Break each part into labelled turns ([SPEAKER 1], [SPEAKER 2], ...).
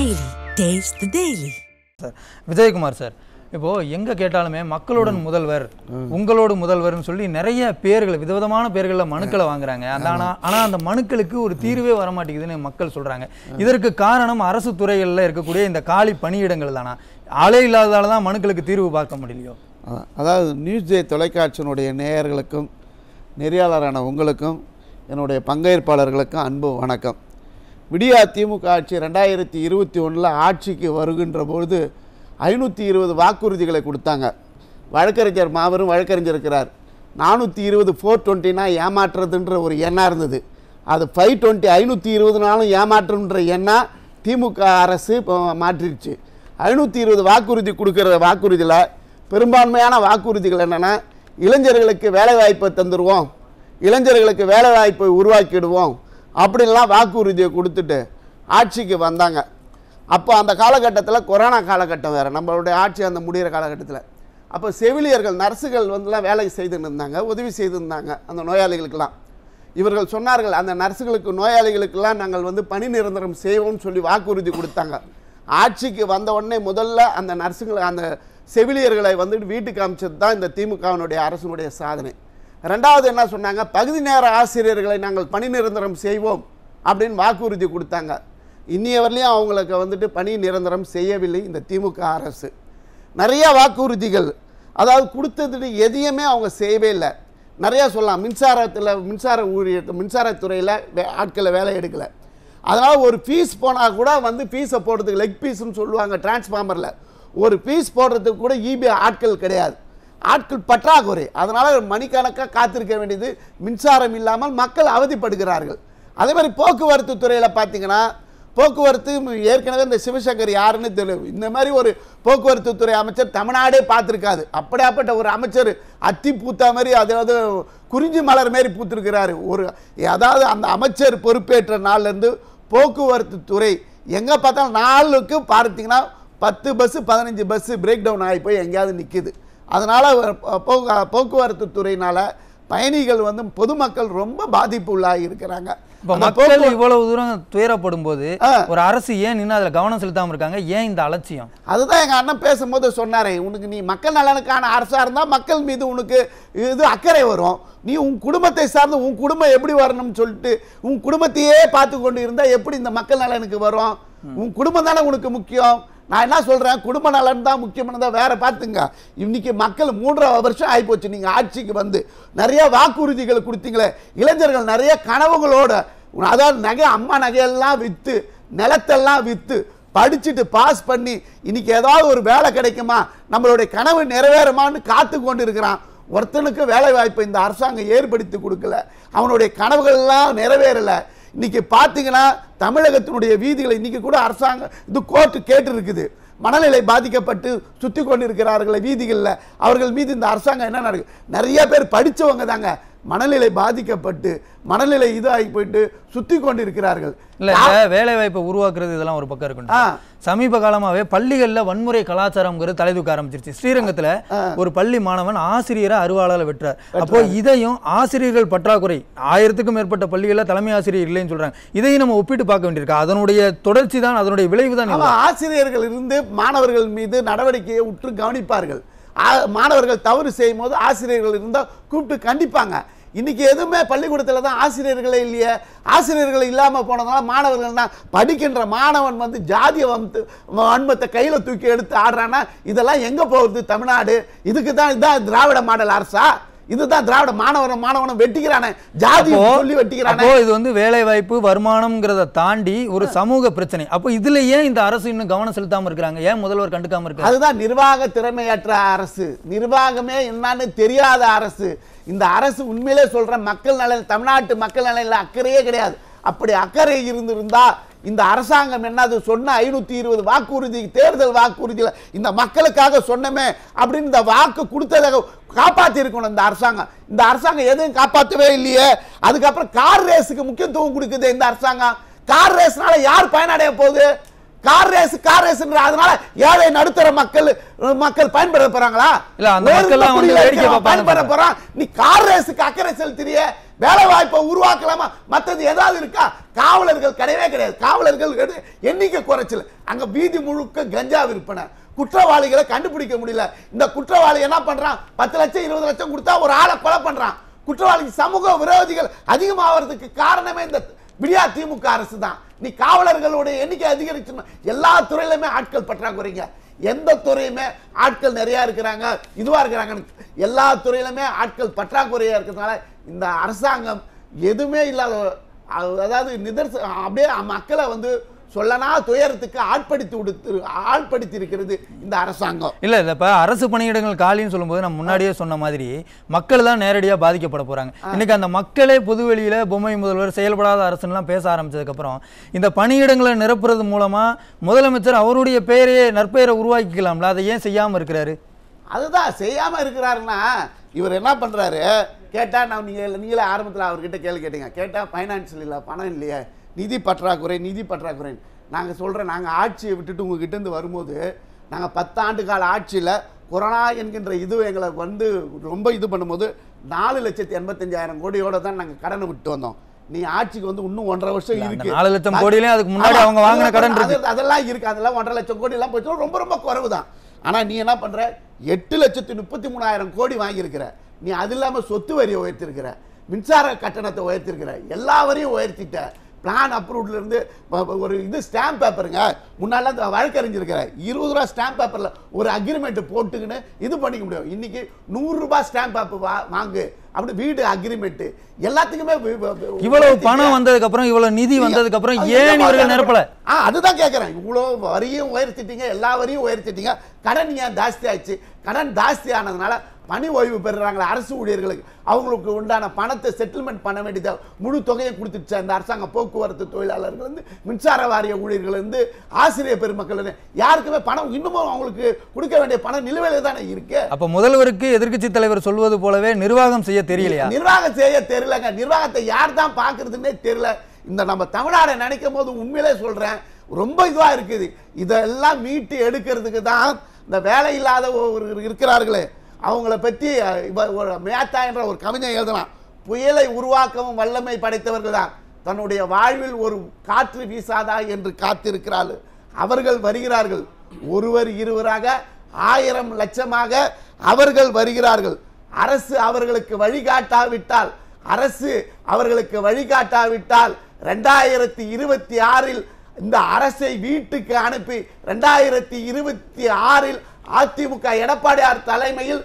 [SPEAKER 1] Daily. Taste the Daily.
[SPEAKER 2] Sir Vijayakumar sir, இப்போது எங்கே கேட்டாலுமே மக்களுடன் முதல்வர், உங்களோட முதல்வர்னு சொல்லி நிறைய பேர்கள், விதவிதமான பேர்களில் மனுக்களை வாங்குறாங்க. ஆனால் அந்த மனுக்களுக்கு ஒரு தீர்வே வரமாட்டேங்குதுன்னு மக்கள் சொல்கிறாங்க. இதற்கு காரணம் அரசு துறைகளில் இருக்கக்கூடிய இந்த காலி பணியிடங்கள் தானா? ஆளே இல்லாததால தான் மனுக்களுக்கு தீர்வு பார்க்க முடியலையோ?
[SPEAKER 3] அதாவது நியூஸ் ஜே தொலைக்காட்சியினுடைய நேயர்களுக்கும் நெறியாளரான உங்களுக்கும் என்னுடைய பங்கேற்பாளர்களுக்கும் அன்பு வணக்கம். விடியா திமுக ஆட்சி 2021 ஆட்சிக்கு வருகின்ற பொழுது 520 வாக்குறுதிகளை கொடுத்தாங்க. வழக்கறிஞர் மாபெரும் வழக்கறிஞர் இருக்கிறார். 420 420னா ஏமாற்றுறதுன்ற ஒரு எண்ணம் இருந்தது. அது 520 520 ஏமாற்றுன்ற எண்ணம் திமுக அரசு மாற்றிடுச்சு. 520 வாக்குறுதி கொடுக்குற வாக்குறுதியில் பெரும்பான்மையான வாக்குறுதிகள் என்னென்னா, இளைஞர்களுக்கு வேலைவாய்ப்பை தந்துடுவோம், இளைஞர்களுக்கு வேலைவாய்ப்பை உருவாக்கிடுவோம் அப்படின்லாம் வாக்குறுதியை கொடுத்துட்டு ஆட்சிக்கு வந்தாங்க. அப்போ அந்த காலகட்டத்தில் கொரோனா காலகட்டம் வேறு, நம்மளுடைய ஆட்சி அந்த முடிகிற காலகட்டத்தில். அப்போ செவிலியர்கள் நர்ஸுகள் வந்துலாம் வேலை செய்துன்னு இருந்தாங்க, உதவி செய்துருந்தாங்க அந்த நோயாளிகளுக்கெல்லாம். இவர்கள் சொன்னார்கள், அந்த நர்ஸுகளுக்கு நோயாளிகளுக்கெல்லாம் நாங்கள் பணி நிரந்தரம் செய்வோம்னு சொல்லி வாக்குறுதி கொடுத்தாங்க. ஆட்சிக்கு வந்த உடனே முதல்ல அந்த நர்ஸுங்களை, அந்த செவிலியர்களை வீட்டுக்கு அமைச்சது தான் இந்த திமுகவினுடைய அரசினுடைய சாதனை. ரெண்டாவது என்ன சொன்னாங்க, பகுதி நேர ஆசிரியர்களை நாங்கள் பணி நிரந்தரம் செய்வோம் அப்படின்னு வாக்குறுதி கொடுத்தாங்க. இன்னியவரையிலையும் அவங்களுக்கு பணி நிரந்தரம் செய்யவில்லை இந்த திமுக அரசு. நிறைய வாக்குறுதிகள், அதாவது கொடுத்தது எதையுமே அவங்க செய்யவே இல்லை. நிறையா சொல்லலாம். மின்சார ஊழியர், மின்சாரத்துறையில் ஆட்களை வேலை எடுக்கலை. அதனால் ஒரு ஃபீஸ் போனால் கூட ஃபீஸை போடுறதுக்கு லெக் பீஸ்ன்னு சொல்லுவாங்க டிரான்ஸ்ஃபார்மரில், ஒரு ஃபீஸ் போடுறதுக்கு கூட இபி ஆட்கள் கிடையாது, ஆட்கள் பற்றாக்குறை. அதனால் மணிக்கணக்காக காத்திருக்க வேண்டியது, மின்சாரம் இல்லாமல் மக்கள் அவதிப்படுகிறார்கள். அதே மாதிரி போக்குவரத்து துறையில் பார்த்தீங்கன்னா, போக்குவரத்து ஏற்கனவே இந்த சிவசங்கர் யாருன்னு தெரியும். இந்த மாதிரி ஒரு போக்குவரத்து துறை அமைச்சர் தமிழ்நாடே பார்த்துருக்காது. அப்படியாப்பட்ட ஒரு அமைச்சர் அத்தி பூத்தா மாதிரி, அதாவது குறிஞ்சி மலர் மாரி பூத்திருக்கிறாரு. அதாவது அந்த அமைச்சர் பொறுப்பேற்ற நாள்லேருந்து போக்குவரத்து துறை எங்கே பார்த்தாலும் நாளுக்கு பார்த்தீங்கன்னா 10 பஸ்ஸு 15 பஸ்ஸு பிரேக் டவுன் ஆகி போய் எங்கேயாவது நிற்கிது. அதனால் போக்குவரத்து துறையினால் பயணிகள் பொதுமக்கள் ரொம்ப பாதிப்பு உள்ளாகி இருக்கிறாங்க.
[SPEAKER 2] இப்போ மக்கள் இவ்வளவு தூரம் துயரப்படும் போது ஒரு அரசு ஏன் இன்னும் அதில் கவனம் செலுத்தாமல் இருக்காங்க? ஏன் இந்த அலட்சியம்?
[SPEAKER 3] அதுதான் எங்கள் அண்ணன் பேசும்போது சொன்னாரே, உனக்கு நீ மக்கள் நலனுக்கான அரசாக இருந்தால் மக்கள் மீது உனக்கு இது அக்கறை வரும். நீ உன் குடும்பத்தை சார்ந்து உன் குடும்பம் எப்படி வரணும்னு சொல்லிட்டு உன் குடும்பத்தையே பார்த்து கொண்டு இருந்தால் எப்படி இந்த மக்கள் நலனுக்கு வரும்? உன் குடும்பம் தானே உனக்கு முக்கியம். நான் என்ன சொல்கிறேன், குடும்ப நலன் தான் முக்கியமானதாக வேறு பார்த்துங்க. இன்றைக்கி மக்கள் 3 வருஷம் ஆகிப்போச்சு நீங்கள் ஆட்சிக்கு நிறைய வாக்குறுதிகள் கொடுத்தீங்களே. இளைஞர்கள் நிறைய கனவுகளோட, அதாவது அம்மா நகையெல்லாம் விற்று, நிலத்தெல்லாம் விற்று படிச்சுட்டு பாஸ் பண்ணி இன்றைக்கி ஏதாவது ஒரு வேலை கிடைக்குமா, நம்மளுடைய கனவு நிறைவேறுமான்னு காத்து கொண்டு இருக்கிறான். ஒருத்தனுக்கு வேலை வாய்ப்பை இந்த அரசாங்கம் ஏற்படுத்தி கொடுக்கல, அவனுடைய கனவுகள்லாம் நிறைவேறலை. இன்றைக்கி பார்த்தீங்கன்னா தமிழகத்தினுடைய வீதிகளை இன்றைக்கி கூட அரசாங்கம் கோர்ட்டு கேட்டு இருக்குது. மனநிலை பாதிக்கப்பட்டு சுற்றி கொண்டு இருக்கிறார்கள் வீதிகளில், அவர்கள் மீது இந்த அரசாங்கம் என்ன நடக்குது? நிறைய பேர் படித்தவங்க தாங்க மனநிலை பாதிக்கப்பட்டு மனநிலை இதாகி போயிட்டு சுற்றி கொண்டு இருக்கிறார்கள்.
[SPEAKER 2] இல்லை, வேலை வாய்ப்பை உருவாக்குறது இதெல்லாம் ஒரு பக்கம் இருக்கணும். சமீப காலமாகவே பள்ளிகளில் வன்முறை கலாச்சாரம்ங்கிறது தலை தூக்க ஆரம்பிச்சிருச்சு. ஸ்ரீரங்கத்தில் ஒரு பள்ளி மாணவன் ஆசிரியரை அருவாளால் வெட்டுறார். அப்போ இதையும் ஆசிரியர்கள் பற்றாக்குறை, 1000க்கும் மேற்பட்ட பள்ளிகளில் தலைமை ஆசிரியர் இல்லைன்னு சொல்றாங்க. இதையும் நம்ம ஒப்பிட்டு பார்க்க வேண்டியிருக்கா? அதனுடைய தொடர்ச்சி தான், அதனுடைய விளைவு தான்.
[SPEAKER 3] ஆசிரியர்கள் இருந்து மாணவர்கள் மீது நடவடிக்கையை உற்று கவனிப்பார்கள். மாணவர்கள் தவறு செய்யும் போது ஆசிரியர்கள் இருந்தால் கூப்பிட்டு கண்டிப்பாங்க. இன்னைக்கு எதுவுமே பள்ளிக்கூடத்தில் தான் ஆசிரியர்களே இல்லையே. ஆசிரியர்கள் இல்லாமல் போனதுனால மாணவர்கள்னா, படிக்கின்ற மாணவன் ஜாதிய வன்மத்தை கையில் தூக்கி எடுத்து ஆடுறான்னா இதெல்லாம் எங்கே போகுது தமிழ்நாடு? இதுக்கு தான் இதுதான் திராவிட மாடல் அரசா? இதுதான் திராவிட மாணவனும் வெட்டிக்கிறானே, ஜாதி சொல்லி வெட்டிக்கிறானே.
[SPEAKER 2] இது வேலை வாய்ப்பு வருமானம்ங்கிறத தாண்டி ஒரு சமூக பிரச்சனை. அப்போ இதுல ஏன் இந்த அரசு இன்னும் கவனம் செலுத்தாம இருக்காங்க? ஏன் முதல்வர் கண்டுக்காம இருக்காங்க?
[SPEAKER 3] அதுதான் நிர்வாக திறமையற்ற அரசு, நிர்வாகமே என்னன்னு தெரியாத அரசு. இந்த அரசு உண்மையிலே சொல்ற மக்கள் நலன், தமிழ்நாட்டு மக்கள் நலனில் அக்கறையே கிடையாது. அப்படி அக்கறை இருந்திருந்தா இந்த அரசாங்கம் என்னது சொன்ன 520 வாக்குறுதி, தேர்தல் வாக்குறுதியில் இந்த மக்களுக்காக சொன்னமே அப்படின்னு இந்த வாக்கு கொடுத்ததாக காப்பாற்றி இருக்கணும் இந்த அரசாங்கம். இந்த அரசாங்கம் எதையும் காப்பாற்றவே இல்லையே. அதுக்கப்புறம் கார் ரேஸுக்கு முக்கியத்துவம் கொடுக்குது இந்த அரசாங்கம். கார் ரேஸ்னால யார் பயனடைய போகுது? கார் ரேஸ்ன்ற அதனால ஏழை நடுத்தர மக்கள் பயன்பெற போறாங்களா?
[SPEAKER 2] இல்ல, அந்த மக்கள் எல்லாம் வேடிக்கை
[SPEAKER 3] பயன்பெற போறான். நீ கார் ரேஸுக்கு அக்கறை செலுத்துறியே, வேலை வாய்ப்பை உருவாக்கலாமா? மற்றது ஏதாவது இருக்கா? காவலர்கள் கிடையவே கிடையாது. காவலர்கள் எண்ணிக்கை குறைச்சல். அங்க வீதி முழுக்க கஞ்சா விற்பனை. குற்றவாளிகளை கண்டுபிடிக்க முடியல. இந்த குற்றவாளி என்ன பண்றான்? 10 லட்சம் 20 லட்சம் கொடுத்தா ஒரு ஆளை கொலை பண்றான். குற்றவாளிக்கு சமூக விரோதிகள் அதிகமாகிறதுக்கு காரணமே இந்த விடியா திமுக அரசு தான். நீ காவலர்களுடைய எண்ணிக்கை அதிகரிச்சு எல்லா துறையிலுமே ஆட்கள் பற்றாக்குறைங்க. எந்த துறையுமே ஆட்கள் நிறைய இருக்கிறாங்க, இதுவா இருக்கிறாங்க. எல்லா துறையிலுமே ஆட்கள் பற்றாக்குறையா இருக்கிறதுனால இந்த அரசாங்கம் எதுவுமே இல்லாத, அதாவது அப்படியே மக்களை வந்து சொல்லனா துயரத்துக்கு ஆட்படுத்தி இருக்கிறது இந்த அரசாங்கம்.
[SPEAKER 2] இல்ல இப்ப அரசு பணியிடங்கள் காலின்னு சொல்லும்போது நம்ம முன்னாடியே சொன்ன மாதிரி மக்கள் தான் நேரடியாக பாதிக்கப்பட போறாங்க. இன்னைக்கு அந்த மக்களே பொதுவெளியில பொம்மை முதல்வர் செயல்படாத அரசுலாம் பேச ஆரம்பிச்சதுக்கு அப்புறம் இந்த பணியிடங்களை நிரப்புறது மூலமா முதலமைச்சர் அவருடைய பெயரையே நற்பெயரை உருவாக்கிக்கலாம்ல, அதை ஏன் செய்யாம இருக்கிறாரு?
[SPEAKER 3] அதுதான் செய்யாம இருக்கிறாருன்னா இவர் என்ன பண்றாரு கேட்டா, நான் நீங்களே ஆரம்பத்தில் அவர்கிட்ட கேள்வி கேட்டீங்க. கேட்டா ஃபைனான்சியல் இல்லை, பணம் இல்லையே, நிதி பற்றாக்குறை. நாங்கள் சொல்கிறோம், நாங்கள் ஆட்சியை விட்டுட்டு உங்ககிட்ட இருந்து வரும்போது நாங்கள் 10 ஆண்டு கால ஆட்சியில் கொரோனா என்கின்ற இது எங்களை வந்து ரொம்ப இது பண்ணும்போது 4,85,000 கோடியோட தான் நாங்கள் கடனை விட்டு வந்தோம். நீ ஆட்சிக்கு வந்து இன்னும் 1.5 வருஷம் இருக்கு.
[SPEAKER 2] 4 லட்சம் கோடியிலே அதுக்கு முன்னாடி அவங்க வாங்கின கடன் இருக்கு.
[SPEAKER 3] அதெல்லாம் இருக்கு. அதெல்லாம் 1.5 லட்சம் கோடி எல்லாம் போச்சு, ரொம்ப ரொம்ப குறைவு தான். ஆனால் நீ என்ன பண்ற? 8,33,000 கோடி வாங்கியிருக்கிற. நீ அது இல்லாமல் சொத்து வரியை உயர்த்திருக்கிற, மின்சார கட்டணத்தை உயர்த்திருக்கிற, எல்லா வரையும் உயர்த்திட்ட. பிளான் அப்ரூவ்ல இருந்து ஒரு இது ஸ்டாம்ப் பேப்பருங்க, முன்னால வழக்கறிஞ்சிருக்கிற 20 ரூபா ஸ்டாம்ப் பேப்பர்ல ஒரு அக்ரிமெண்ட் போட்டுக்கின்னு இது பண்ணிக்க முடியும். இன்னைக்கு 100 ரூபாய் ஸ்டாம்ப் பேப்பர் வாங்கு, அப்படி வீடு அக்ரிமெண்ட் எல்லாத்துக்குமே.
[SPEAKER 2] இவ்வளவு பணம் வந்ததுக்கு அப்புறம், இவ்வளவு நிதி வந்ததுக்கு அப்புறம் ஏன் இவர்கள் நிரப்பல?
[SPEAKER 3] அதுதான் கேட்கிறேன். இவ்வளவு வரியும் உயர்த்திட்டீங்க, எல்லா வரியும் உயர்த்திட்டீங்க, கடன் ஏன் ஜாஸ்தி ஆயிடுச்சு? கடன் ஜாஸ்தி ஆனதுனால பணி ஓய்வு பெறுறாங்களா அரசு ஊழியர்களுக்கு, அவங்களுக்கு உண்டான பணத்தை செட்டில்மெண்ட் பண்ண வேண்டியதை முழு தொகையை கொடுத்துச்சா இந்த அரசாங்கம்? போக்குவரத்து தொழிலாளர்கள் இருந்து, மின்சார வாரிய ஊழியர்கள் இருந்து, ஆசிரியர் பெருமக்கள் இருந்து, யாருக்குமே பணம் இன்னமும் அவங்களுக்கு கொடுக்க வேண்டிய பணம் நிலுவையில் தானே இருக்கு.
[SPEAKER 2] அப்ப முதல்வருக்கு எதிர்க்கட்சி தலைவர் சொல்வது போலவே நிர்வாகம் செய்ய தெரியலையா?
[SPEAKER 3] நிர்வாகம் செய்ய தெரியலங்க. நிர்வாகத்தை யார் தான் பாக்குறதுன்னே தெரியல. இந்த நம்ம தமிழ்நாடை நினைக்கும் போது உண்மையிலே சொல்றேன், ரொம்ப இதுவா இருக்குது. இதெல்லாம் மீட்டு எடுக்கிறதுக்கு தான் இந்த வேலை இல்லாத இருக்கிறார்களே அவங்கள பற்றி மேத்தா என்ற ஒரு கவிஞன் எழுதலாம். புயலை உருவாக்கவும் வல்லமை படைத்தவர்கள் தான் தன்னுடைய வாழ்வில் ஒரு காற்று வீசாதா என்று காத்திருக்கிறார்கள். அவர்கள் வருகிறார்கள், ஒருவர் இருவராக 1000 லட்சமாக அவர்கள் வருகிறார்கள். அரசு அவர்களுக்கு வழிகாட்டாவிட்டால் 2026 இந்த அரசை வீட்டுக்கு அனுப்பி 2026 அதிமுக எடப்பாடியார் தலைமையில்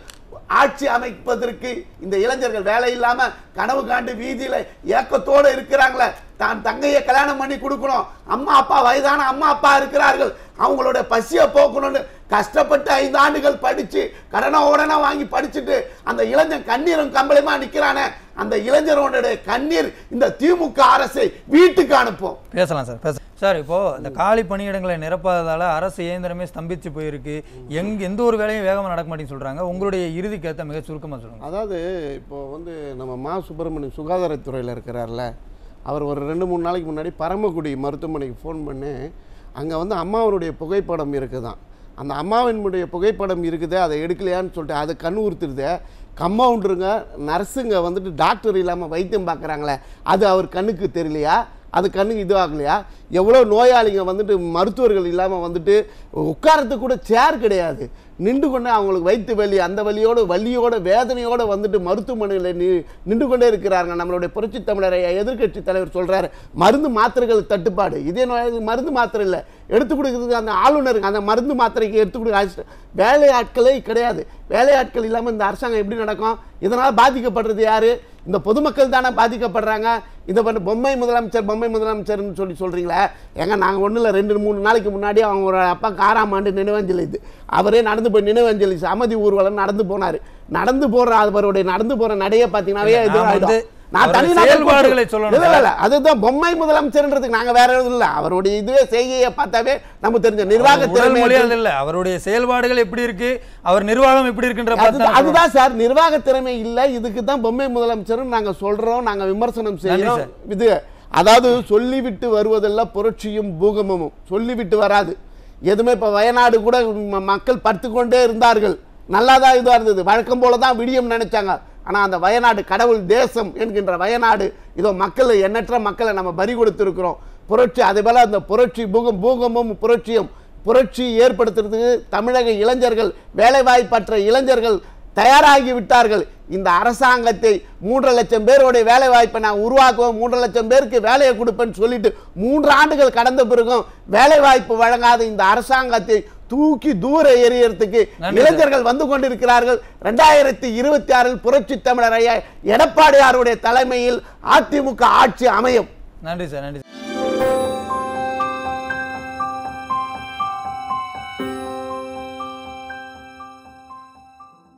[SPEAKER 3] ஆட்சி அமைப்பதற்கு இந்த இளைஞர்கள் வேலை இல்லாம கனவு காண்டு வீதியில ஏக்கத்தோடு இருக்கிறாங்களே. தான் தங்கையை கல்யாணம் பண்ணி கொடுக்கணும், அம்மா அப்பா வயதான அம்மா அப்பா இருக்கிறார்கள், அவங்களோட பசியை போக்கணும்னு கஷ்டப்பட்டு 5 ஆண்டுகள் படிச்சு கடனை உடனே வாங்கி படிச்சுட்டு அந்த இளைஞன் கண்ணீரும் கம்பளமா நிக்கிறானே, அந்த இளைஞரோட கண்ணீர் இந்த திமுக அரசை வீட்டுக்கு அனுப்பும்.
[SPEAKER 2] பேசலாம் சார். சார், இப்போ இந்த காலி பணியிடங்களை நிரப்பாததால அரசு இயந்திரமே ஸ்தம்பிச்சு போயிருக்கு, எந்த ஒரு வேலையும் வேகமாக நடக்க மாட்டேன்னு சொல்றாங்க. உங்களுடைய இறுதி கருத்தை மிக சுருக்கமாக சொல்லுங்க.
[SPEAKER 3] அதாவது இப்போ வந்து நம்ம மா சுப்பிரமணியம் சுகாதாரத்துறையில் இருக்கிறார்ல, அவர் ஒரு 2-3 நாளைக்கு முன்னாடி பரமக்குடி மருத்துவமனைக்கு ஃபோன் பண்ணி அங்கே வந்து அம்மாவனுடைய புகைப்படம் இருக்குதான், அந்த அம்மாவினுடைய புகைப்படம் இருக்குது, அதை எடுக்கலையான்னு சொல்லிட்டு அதை கண் உறுத்துருது. கம்பவுண்டருங்க நர்ஸுங்க வந்துட்டு டாக்டர் இல்லாமல் வைத்தியம் பார்க்குறாங்களே, அது அவர் கண்ணுக்கு தெரியலையா? அது கண்ணுக்கு இது ஆகலையா? எவ்வளோ நோயாளிங்க வந்துட்டு மருத்துவர்கள் இல்லாமல் வந்துட்டு உட்காரத்துக்கு கூட சேர் கிடையாது, நின்று கொண்டே அவங்களுக்கு வயிற்று வலி, அந்த வலியோட வேதனையோடு வந்துட்டு மருத்துவமனையில் நின்று கொண்டே இருக்கிறாங்க. நம்மளுடைய புரட்சி தமிழர் எதிர்கட்சி தலைவர் சொல்கிறாரு, மருந்து மாத்திரைகள் தட்டுப்பாடு. இதே நோய் மருந்து மாத்திரை இல்லை, எடுத்து கொடுக்குறதுக்கு அந்த ஆளுநருக்கு அந்த மருந்து மாத்திரைக்கு எடுத்து கொடுக்க வேலையாட்களே கிடையாது. வேலையாட்கள் இல்லாமல் இந்த அரசாங்கம் எப்படி நடக்கும்? இதனால் பாதிக்கப்படுறது யார்? இந்த பொதுமக்கள் தானே பாதிக்கப்படுறாங்க. இதை பண்ண பொம்மை முதலமைச்சர்னு சொல்கிறீங்களே. ஏங்க நாங்கள் ஒன்றும் இல்லை, 2-3 நாளைக்கு முன்னாடி அவங்க ஒரு அப்பாவுக்கு 6ஆம் ஆண்டு நினைவஞ்சலி, இது அவரே நடந்து போய் நினைவஞ்சலி சமதி ஊர்வலம் நடந்து போனார். அவருடைய நடந்து போகிற நடையை பார்த்தீங்கன்னாவே இது அதுதான் பொம்மை முதலமைச்சர்ன்றதுக்கு நாங்க வேற எதுவும் இல்லை. அவருடைய இதுவே செய்கையை பார்த்தாவே நம்ம தெரிஞ்ச நிர்வாக திறமை
[SPEAKER 2] இல்ல, அவருடைய செயல்பாடுகள் எப்படி இருக்கு, அவர் நிர்வாகம் எப்படி இருக்குன்ற
[SPEAKER 3] அதுதான் சார் நிர்வாக திறமை இல்லை. இதுக்கு தான் பொம்மை முதலமைச்சர் நாங்க சொல்றோம், நாங்க விமர்சனம் செய்யறோம். இது அதாவது சொல்லிவிட்டு வருவதெல்லாம் புரட்சியும் பூகம்பமும், சொல்லிவிட்டு வராது எதுவுமே. இப்ப வயநாடு கூட மக்கள் படுத்துக்கொண்டே இருந்தார்கள், நல்லாதான் இதுவா இருந்தது, வழக்கம் போலதான் விடியும் நினைச்சாங்க. ஆனால் அந்த வயநாடு கடவுள் தேசம் என்கின்ற வயநாடு இதோ மக்கள் எண்ணற்ற மக்களை நம்ம பறி கொடுத்துருக்கிறோம். புரட்சி அதேபோல் அந்த புரட்சி பூகம்பமும் புரட்சி ஏற்படுத்துறதுக்கு தமிழக இளைஞர்கள் வேலைவாய்ப்பற்ற இளைஞர்கள் தயாராகி விட்டார்கள். இந்த அரசாங்கத்தை 3 லட்சம் பேருடைய வேலை வாய்ப்பை நான் உருவாக்குவேன், 3 லட்சம் பேருக்கு வேலையை கொடுப்பேன்னு சொல்லிட்டு 3 ஆண்டுகள் கடந்த பிறகும் வேலை வாய்ப்பு வழங்காத இந்த அரசாங்கத்தை தூக்கி தூர எறியறதுக்கு இளைஞர்கள் வந்து கொண்டிருக்கிறார்கள். 2026 புரட்சி தமிழர் ஐயா எடப்பாடியாருடைய தலைமையில் அதிமுக ஆட்சி அமையும்.
[SPEAKER 2] நன்றி சார், நன்றி.